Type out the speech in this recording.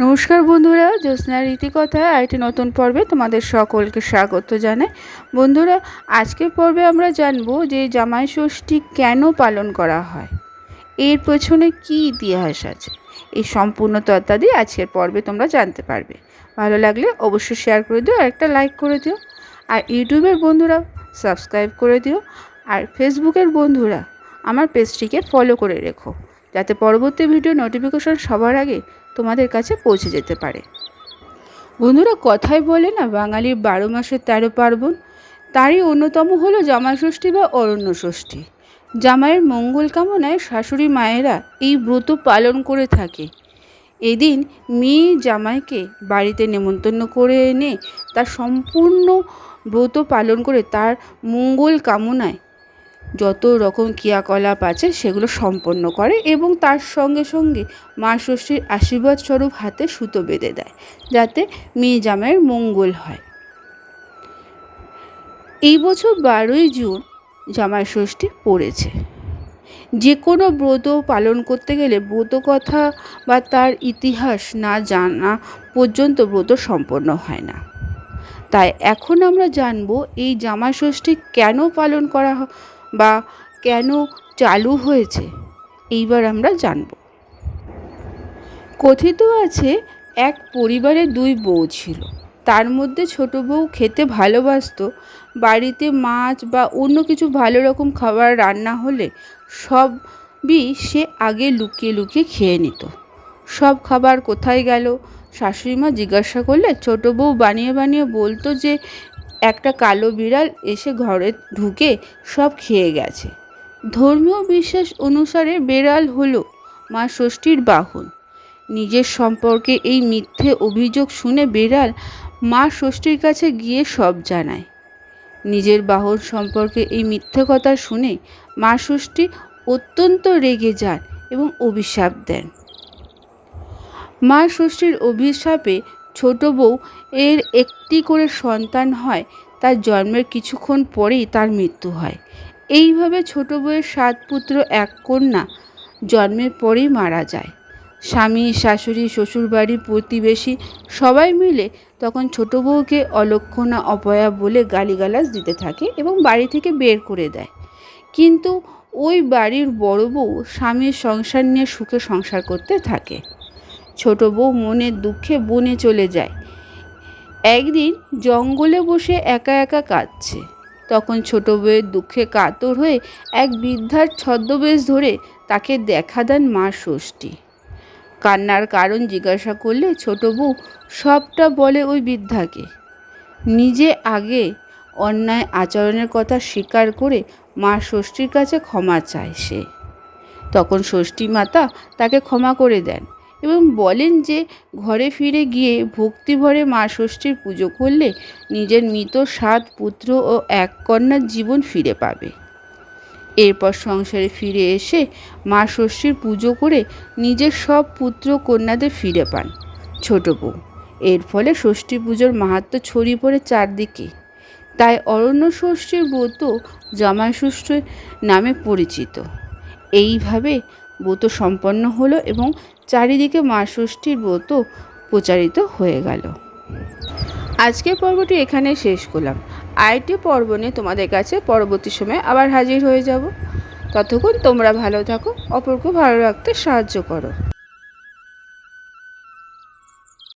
নমস্কার বন্ধুরা, জ্যোৎস্নার রীতিকথায় আরেকটি নতুন পর্বে তোমাদের সকলকে স্বাগত জানাই। বন্ধুরা, আজকের পর্বে আমরা জানব যে জামাই ষষ্ঠী কেন পালন করা হয়, এর পেছনে কী ইতিহাস আছে। এই সম্পূর্ণ তথ্যাদি আজকের পর্বে তোমরা জানতে পারবে। ভালো লাগলে অবশ্যই শেয়ার করে দিও আর একটা লাইক করে দিও। আর ইউটিউবের বন্ধুরা সাবস্ক্রাইব করে দিও। আর ফেসবুকের বন্ধুরা আমার পেজটিকে ফলো করে রেখো, যাতে পরবর্তী ভিডিও নোটিফিকেশন সবার আগে তোমাদের কাছে পৌঁছে যেতে পারে। বন্ধুরা, কথায় বলে না, বাঙালির 12 মাসে 13 পার্বণ, তারই অন্যতম হলো জামাই ষষ্ঠী বা অরণ্য ষষ্ঠী। জামাইয়ের মঙ্গল কামনায় শাশুড়ি মায়েরা এই ব্রত পালন করে থাকে। এদিন মেয়ে জামাইকে বাড়িতে নেমন্তন্ন করে এনে তার সম্পূর্ণ ব্রত পালন করে তার মঙ্গল কামনায় যত রকম ক্রিয়াকলাপ আছে সেগুলো সম্পন্ন করে এবং তার সঙ্গে সঙ্গে মা ষষ্ঠীর আশীর্বাদ স্বরূপ হাতে সুতো বেঁধে দেয়, যাতে মেয়ে জামাইয়ের মঙ্গল হয়। এই বছর 12ই জুন জামাই ষষ্ঠী পড়েছে। যে কোনো ব্রত পালন করতে গেলে ব্রত কথা বা তার ইতিহাস না জানা পর্যন্ত ব্রত সম্পন্ন হয় না। তাই এখন আমরা জানব এই জামাই ষষ্ঠী কেন পালন করা বা কেন চালু হয়েছে, এইবার আমরা জানব। কথিত আছে, এক পরিবারে 2 বউ ছিল। তার মধ্যে ছোট বউ খেতে ভালোবাসতো। বাড়িতে মাছ বা অন্য কিছু ভালো রকম খাবার রান্না হলে সবই সে আগে লুকিয়ে লুকিয়ে খেয়ে নিত। সব খাবার কোথায় গেল শাশুড়ি মা জিজ্ঞাসা করলে ছোট বউ বানিয়ে বানিয়ে বলতো যে একটা কালো বিড়াল এসে ঘরে ঢুকে সব খেয়ে গেছে। ধর্মীয় বিশ্বাস অনুসারে বিড়াল হলো মা ষষ্ঠীর বাহন। নিজের সম্পর্কে এই মিথ্যে অভিযোগ শুনে বিড়াল মা ষষ্ঠীর কাছে গিয়ে সব জানায়। নিজের বাহন সম্পর্কে এই মিথ্যে কথা শুনে মা ষষ্ঠী অত্যন্ত রেগে যান এবং অভিশাপ দেন। মা ষষ্ঠীর অভিশাপে ছোট বউ এর একটি করে সন্তান হয়। তার জন্মের কিছুক্ষণ পরেই তার মৃত্যু হয়। এইভাবে ছোট বউয়ের 7 পুত্র 1 কন্যা জন্মের পরেই মারা যায়। স্বামী, শাশুড়ি, শ্বশুরবাড়ি, প্রতিবেশী সবাই মিলে তখন ছোট বউকে অলক্ষণা, অপয়া বলে গালিগালাজ দিতে থাকে এবং বাড়ি থেকে বের করে দেয়। কিন্তু ওই বাড়ির বড় বউ স্বামীর সংসার নিয়ে সুখে সংসার করতে থাকে। ছোট বউ মনের দুঃখে বনে চলে যায়। একদিন জঙ্গলে বসে একা একা কাঁদছে। তখন ছোট বউয়ের দুঃখে কাতর হয়ে এক বৃদ্ধার ছদ্মবেশ ধরে তাকে দেখা দেন মা ষষ্ঠী। কান্নার কারণ জিজ্ঞাসা করলে ছোট বউ সবটা বলে ওই বৃদ্ধাকে। নিজে আগে অন্যায় আচরণের কথা স্বীকার করে মা ষষ্ঠীর কাছে ক্ষমা চায় সে। তখন ষষ্ঠী মাতা তাকে ক্ষমা করে দেন এবং বলেন যে ঘরে ফিরে গিয়ে ভক্তিভরে মা ষষ্ঠীর পুজো করলে নিজের মৃত 7 পুত্র ও 1 কন্যার জীবন ফিরে পাবে। এরপর সংসারে ফিরে এসে মা ষষ্ঠীর পুজো করে নিজের সব পুত্র কন্যাদের ফিরে পান ছোট বউ। এর ফলে ষষ্ঠী পুজোর মাহাত্ম্য ছড়িয়ে পড়ে চারদিকে। তাই অরণ্য ষষ্ঠীর ব্রত জামাই ষষ্ঠী নামে পরিচিত। এইভাবে ব্রত সম্পন্ন হলো এবং চারিদিকে মা ষষ্ঠীর ব্রত প্রচারিত হয়ে গেল। আজকের পর্বটি এখানে শেষ করলাম। আরেকটি পর্ব নিয়ে তোমাদের কাছে পরবর্তী সময়ে আবার হাজির হয়ে যাব। ততক্ষণ তোমরা ভালো থাকো, অপরকে ভালো রাখতে সাহায্য করো।